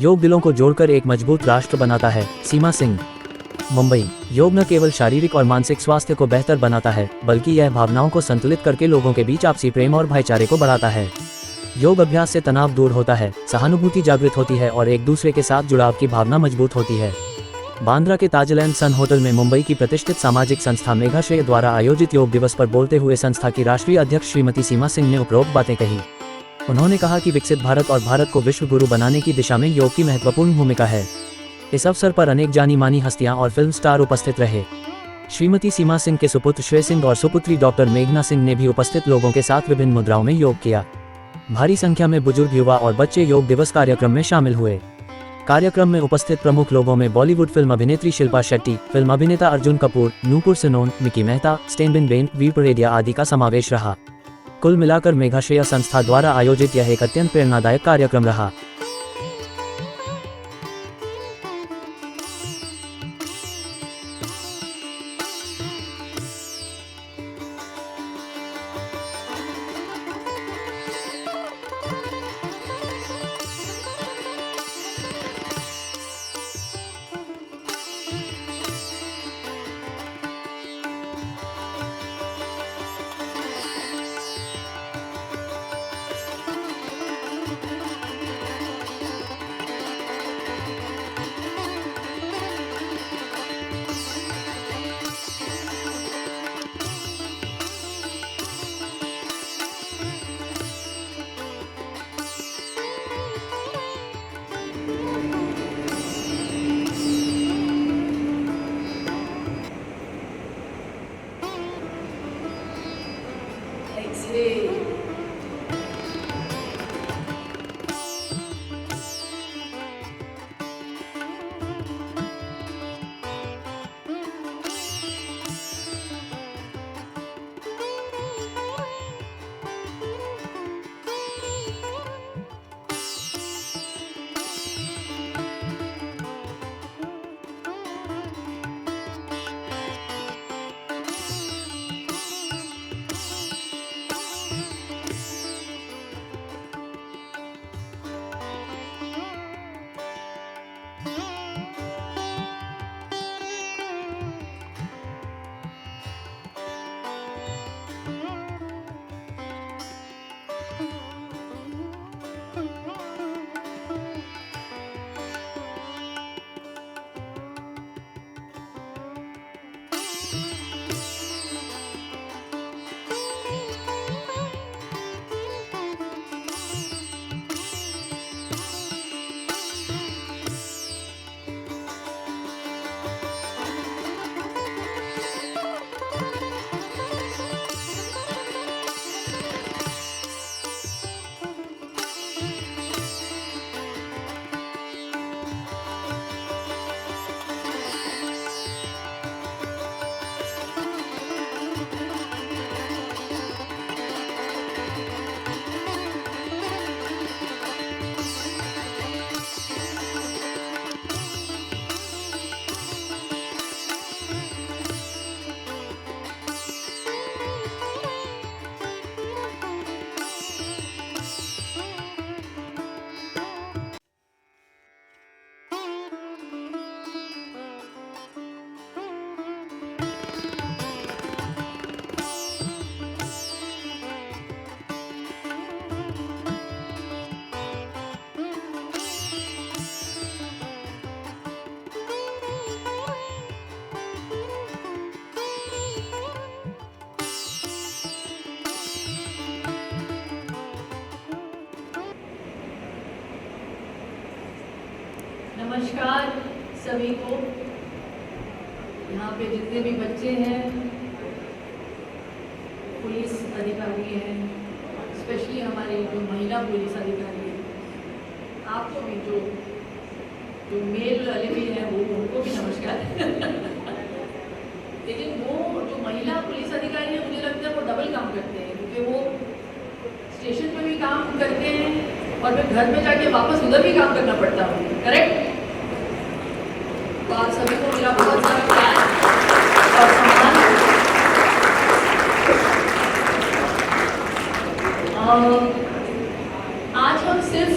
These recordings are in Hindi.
योग दिलों को जोड़कर एक मजबूत राष्ट्र बनाता है। सीमा सिंह, मुंबई। योग न केवल शारीरिक और मानसिक स्वास्थ्य को बेहतर बनाता है, बल्कि यह भावनाओं को संतुलित करके लोगों के बीच आपसी प्रेम और भाईचारे को बढ़ाता है। योग अभ्यास से तनाव दूर होता है, सहानुभूति जागृत होती है और एक दूसरे के साथ जुड़ाव की भावना मजबूत होती है। बांद्रा के ताजलैंड सन होटल में मुंबई की प्रतिष्ठित सामाजिक संस्था मेघाश्रेय द्वारा आयोजित योग दिवस पर बोलते हुए संस्था की राष्ट्रीय अध्यक्ष श्रीमती सीमा सिंह ने उपरोक्त बातें कही। उन्होंने कहा कि विकसित भारत और भारत को विश्व गुरु बनाने की दिशा में योग की महत्वपूर्ण भूमिका है। इस अवसर पर अनेक जानी मानी हस्तियां और फिल्म स्टार उपस्थित रहे। श्रीमती सीमा सिंह के सुपुत्र श्रेय सिंह और सुपुत्री डॉक्टर मेघना सिंह ने भी उपस्थित लोगों के साथ विभिन्न मुद्राओं में योग किया। भारी संख्या में बुजुर्ग, युवा और बच्चे योग दिवस कार्यक्रम में शामिल हुए। कार्यक्रम में उपस्थित प्रमुख लोगों में बॉलीवुड फिल्म अभिनेत्री शिल्पा शेट्टी, फिल्म अभिनेता अर्जुन कपूर, नूपुर सिनोन, मिकी मेहता, स्टेनबिन बेन, वीर परेडिया आदि का समावेश रहा। कुल मिलाकर मेघाश्रेय संस्था द्वारा आयोजित यह एक अत्यंत प्रेरणादायक कार्यक्रम रहा। नमस्कार सभी को। यहाँ पे जितने भी बच्चे हैं, पुलिस अधिकारी हैं, स्पेशली हमारी जो महिला पुलिस अधिकारी हैं, आपको भी जो मेल वाले भी हैं वो उनको भी नमस्कार। लेकिन वो जो महिला पुलिस अधिकारी हैं, मुझे लगता है वो डबल काम करते हैं, क्योंकि वो स्टेशन पे भी काम करते हैं और फिर घर में जाके वापस उधर भी काम करना पड़ता है। करेक्ट? तो आप सभी को मेरा बहुत सारा प्यार और सम्मान। आज हम सिर्फ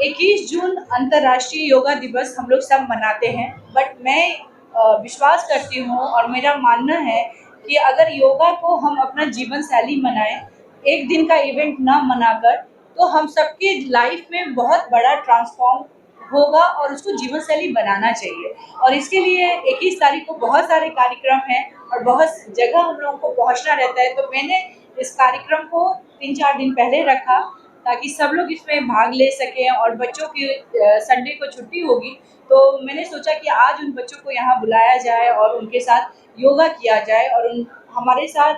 21 जून अंतर्राष्ट्रीय योगा दिवस हम लोग सब मनाते हैं, बट मैं विश्वास करती हूँ और मेरा मानना है कि अगर योगा को हम अपना जीवन शैली बनाएं, एक दिन का इवेंट ना मनाकर, तो हम सबके लाइफ में बहुत बड़ा ट्रांसफॉर्म होगा और उसको जीवन शैली बनाना चाहिए। और इसके लिए 21 तारीख को बहुत सारे कार्यक्रम हैं और बहुत जगह हम लोगों को पहुंचना रहता है, तो मैंने इस कार्यक्रम को 3-4 दिन पहले रखा ताकि सब लोग इसमें भाग ले सकें। और बच्चों की संडे को छुट्टी होगी, तो मैंने सोचा कि आज उन बच्चों को यहाँ बुलाया जाए और उनके साथ योगा किया जाए। और हमारे साथ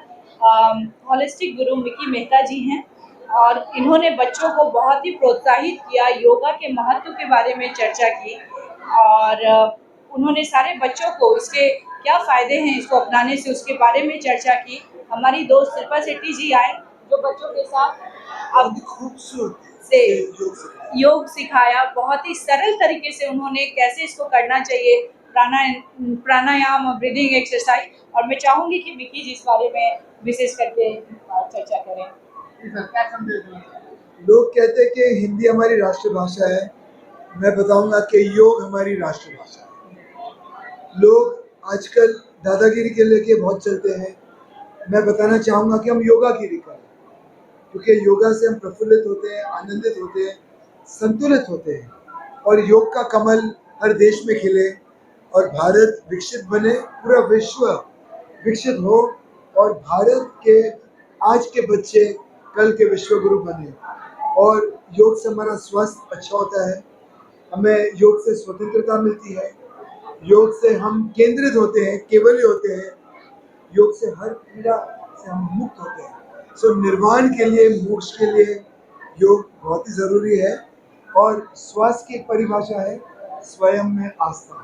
होलिस्टिक गुरु मिकी मेहता जी हैं और इन्होंने बच्चों को बहुत ही प्रोत्साहित किया, योगा के महत्व के बारे में चर्चा की और उन्होंने सारे बच्चों को इसके क्या फ़ायदे हैं इसको अपनाने से, उसके बारे में चर्चा की। हमारी दोस्त शिल्पा शेट्टी जी आए जो बच्चों के साथ अब खूबसूरत से योग सिखाया, बहुत ही सरल तरीके से उन्होंने कैसे इसको करना चाहिए, प्राणायाम और ब्रीदिंग एक्सरसाइज। और मैं चाहूँगी कि मिकी जी इस बारे में विशेष करके चर्चा करें। लोग कहते हैं कि हिंदी हमारी राष्ट्रभाषा है, मैं बताऊंगा कि योग हमारी राष्ट्रभाषा है। लोग आजकल दादागिरी के लेके बहुत चलते हैं, मैं बताना चाहूँगा कि हम योगागिरी करें, क्योंकि योगा से हम प्रफुल्लित होते हैं, आनंदित होते हैं, संतुलित होते हैं और योग का कमल हर देश में खिले और भारत विकसित बने, पूरा विश्व विकसित हो और भारत के आज के बच्चे कल के विश्व गुरु बने। और योग से हमारा स्वास्थ्य अच्छा होता है, हमें योग से स्वतंत्रता मिलती है, योग से हम केंद्रित होते हैं, केवल होते हैं, योग से हर पीड़ा से हम मुक्त होते हैं। सो निर्वाण के लिए, मोक्ष के लिए योग बहुत ही ज़रूरी है। और स्वास्थ्य की एक परिभाषा है स्वयं में आस्था।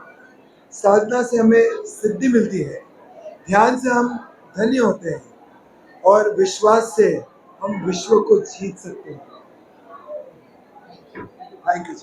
साधना से हमें सिद्धि मिलती है, ध्यान से हम धन्य होते हैं और विश्वास से हम विश्व को जीत सकते हैं। Thank you.